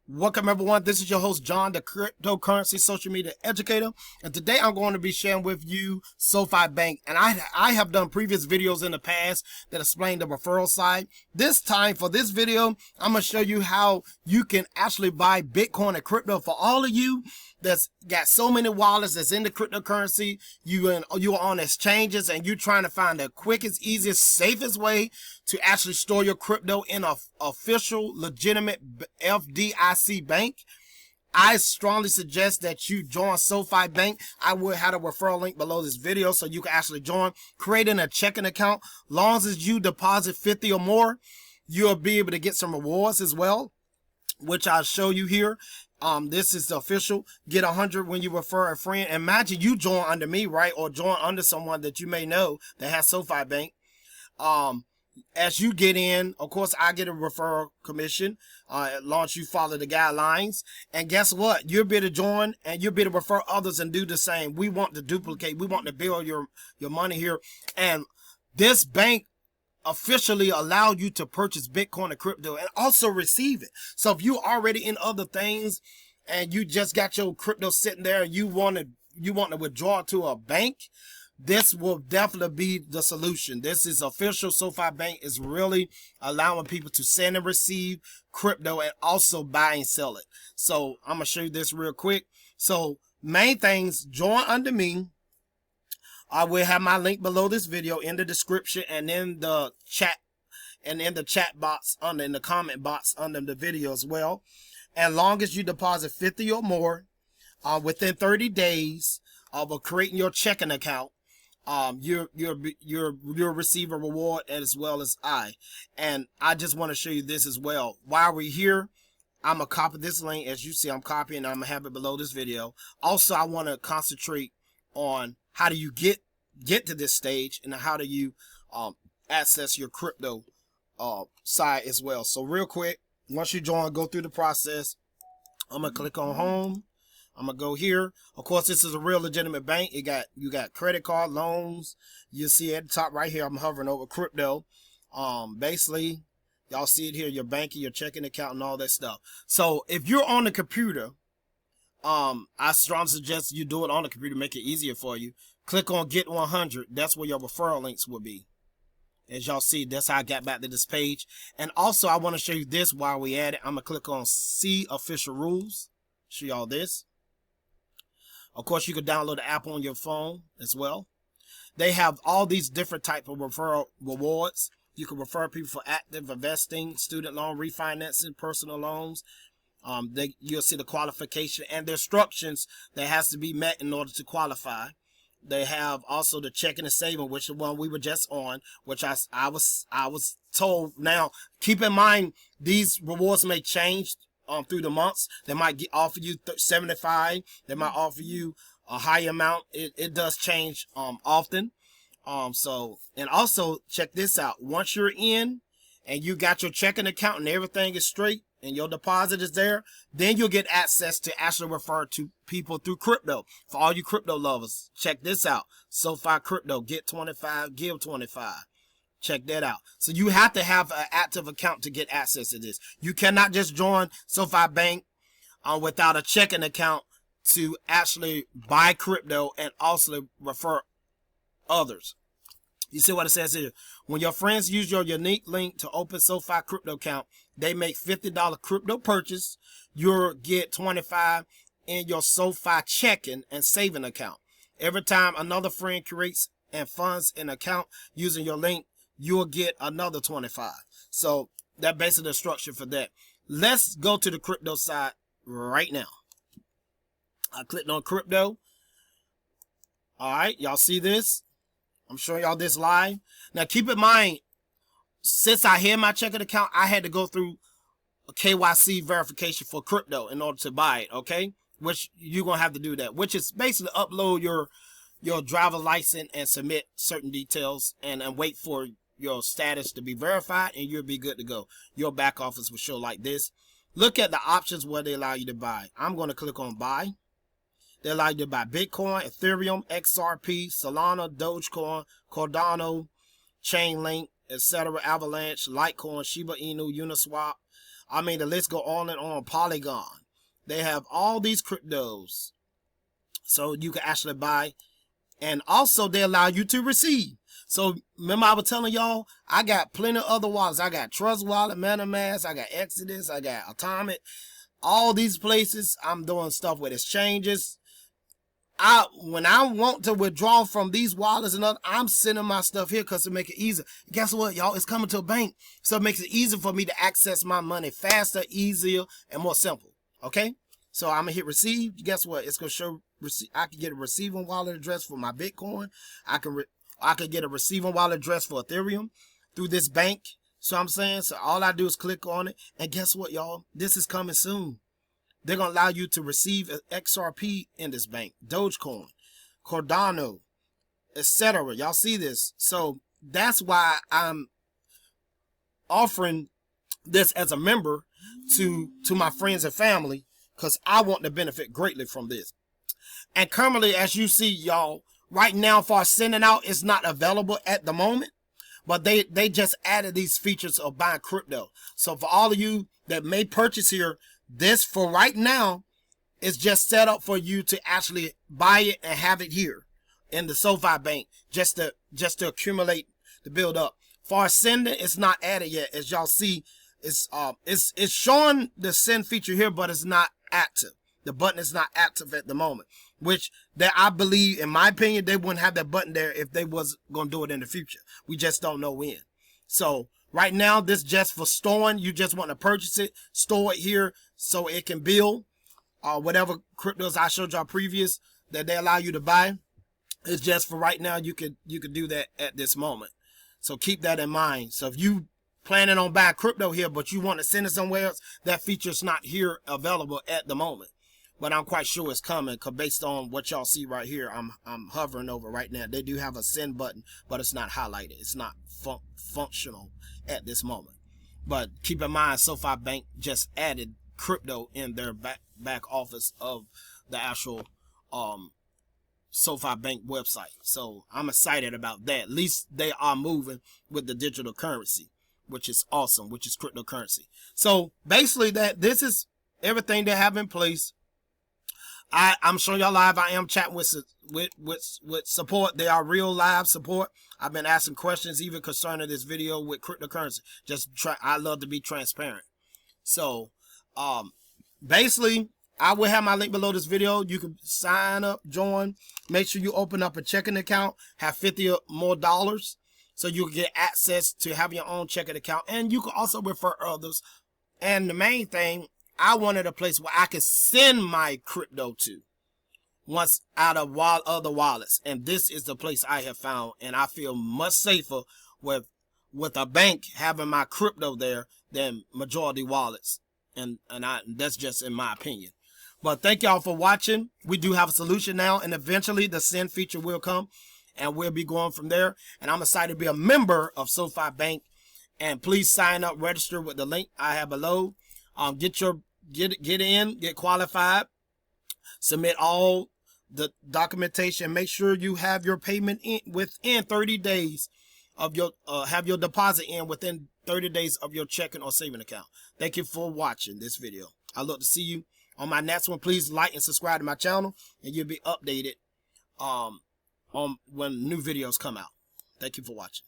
Welcome everyone, this is your host John, the cryptocurrency social media educator, and today I'm going to be sharing with you SoFi Bank. And I have done previous videos in the past that explain the referral side. This time for this video, I'm going to show you how you can actually buy Bitcoin and crypto. For all of you that's got so many wallets that's in the cryptocurrency, you are on exchanges and you're trying to find the quickest, easiest, safest way to actually store your crypto in a official, legitimate FDIC bank, I strongly suggest that you join SoFi Bank. I will have a referral link below this video so you can actually join. Creating a checking account, long as you deposit 50 or more, you'll be able to get some rewards as well, which I'll show you here. This is the official. Get 100 when you refer a friend. Imagine you join under me, right? Or join under someone that you may know that has SoFi Bank. As you get in, of course, I get a referral commission. Launch, you follow the guidelines, and guess what? You'll be able to join and you'll be able to refer others and do the same. We want to duplicate. We want to build your money here, and this bank officially allow you to purchase Bitcoin and crypto and also receive it. So if you already in other things and you just got your crypto sitting there and you want to withdraw to a bank, this will definitely be the solution. This is official. SoFi Bank is really allowing people to send and receive crypto and also buy and sell it. So I'm going to show you this real quick. So main things, join under me. I will have my link below this video in the description and in the chat box in the comment box under the video as well. And long as you deposit 50 or more within 30 days of creating your checking account, you'll receive a reward as well as I. And I just want to show you this as well. While we're here, I'm gonna copy this link. As you see, I'm copying. I'm gonna have it below this video. Also, I want to concentrate on how do you get to this stage and how do you access your crypto side as well. So real quick, once you join, go through the process. I'm gonna click on home. I'm gonna go here. Of course, this is a real legitimate bank. You got credit card, loans. You see at the top right here, I'm hovering over crypto. Basically, y'all see it here, your banking, your checking account, and all that stuff. So if you're on the computer, I strongly suggest you do it on the computer, make it easier for you. Click on Get 100. That's where your referral links will be. As y'all see, that's how I got back to this page. And also, I want to show you this while we at it. I'm gonna click on See Official Rules. Show y'all this. Of course, you can download the app on your phone as well. They have all these different type of referral rewards. You can refer people for active investing, student loan refinancing, personal loans. You'll see the qualification and the instructions that has to be met in order to qualify. They have also the checking and saving, which is the one we were just on, which I was told. Now, keep in mind, these rewards may change through the months. They might offer you 75. They might offer you a high amount. It does change often. So, and also check this out. Once you're in and you got your checking account and everything is straight and your deposit is there, then you'll get access to actually refer to people through crypto. For all you crypto lovers, check this out. SoFi Crypto, get 25, give 25. Check that out. So you have to have an active account to get access to this. You cannot just join SoFi Bank without a checking account to actually buy crypto and also refer others. You see what it says here? When your friends use your unique link to open SoFi crypto account, they make $50 crypto purchase. You'll get 25 in your SoFi checking and saving account. Every time another friend creates and funds an account using your link, you'll get another 25. So that's basically the structure for that. Let's go to the crypto side right now. I clicked on crypto. All right, y'all see this? I'm showing y'all this live. Now keep in mind, since I had my checking account, I had to go through a KYC verification for crypto in order to buy it, okay? Which you're going to have to do that, which is basically upload your driver license and submit certain details and wait for your status to be verified and you'll be good to go. Your back office will show like this. Look at the options where they allow you to buy. I'm going to click on buy. They allow you to buy Bitcoin, Ethereum, XRP, Solana, Dogecoin, Cardano, Chainlink, etc., Avalanche, Litecoin, Shiba Inu, Uniswap, I mean, the list go on and on. Polygon. They have all these cryptos. So you can actually buy. And also they allow you to receive. So remember I was telling y'all, I got plenty of other wallets. I got Trust Wallet, MetaMask, I got Exodus, I got Atomic. All these places I'm doing stuff with exchanges. When I want to withdraw from these wallets and other, I'm sending my stuff here because to make it easier. Guess what, y'all? It's coming to a bank. So it makes it easier for me to access my money faster, easier, and more simple. Okay? So I'm going to hit receive. Guess what? It's going to show I can get a receiving wallet address for my Bitcoin. I can get a receiving wallet address for Ethereum through this bank. So I'm saying, so all I do is click on it. And guess what, y'all? This is coming soon. They're going to allow you to receive XRP in this bank, Dogecoin, Cardano, etc. Y'all see this? So that's why I'm offering this as a member to my friends and family, because I want to benefit greatly from this. And currently, as you see, y'all, right now for sending out, it's not available at the moment. But they just added these features of buying crypto. So for all of you that may purchase here, this for right now is just set up for you to actually buy it and have it here in the SoFi bank just to accumulate, to build up. For sending, it's not added yet. As y'all see, it's showing the send feature here, but it's not active. The button is not active at the moment, which that I believe, in my opinion, they wouldn't have that button there if they was going to do it in the future. We just don't know when. So right now, this just for storing. You just want to purchase it, store it here so it can build whatever cryptos I showed y'all previous that they allow you to buy. It's just for right now. You could do that at this moment. So keep that in mind. So if you planning on buying crypto here, but you want to send it somewhere else, that feature's not here available at the moment. But I'm quite sure it's coming, because based on what y'all see right here, I'm hovering over right now. They do have a send button, but it's not highlighted. It's not functional at this moment. But keep in mind, SoFi Bank just added crypto in their back office of the actual SoFi Bank website. So I'm excited about that. At least they are moving with the digital currency, which is awesome, which is cryptocurrency. So basically this is everything they have in place. I'm showing y'all live. I am chatting with support. They are real live support. I've been asking questions even concerning this video with cryptocurrency. I love to be transparent. So, basically, I will have my link below this video. You can sign up, join. Make sure you open up a checking account. Have $50 or more so you can get access to have your own checking account, and you can also refer others. And the main thing, I wanted a place where I could send my crypto to once out of other wallets. And this is the place I have found. And I feel much safer with a bank having my crypto there than majority wallets. And that's just in my opinion. But thank y'all for watching. We do have a solution now, and eventually the send feature will come, and we'll be going from there. And I'm excited to be a member of SoFi Bank. And please sign up, register with the link I have below. Get in, get qualified, submit all the documentation. Make sure you have your payment in within 30 days of your have your deposit in within 30 days of your checking or saving account. Thank you for watching this video. I look to see you on my next one. Please like and subscribe to my channel, and you'll be updated on when new videos come out. Thank you for watching.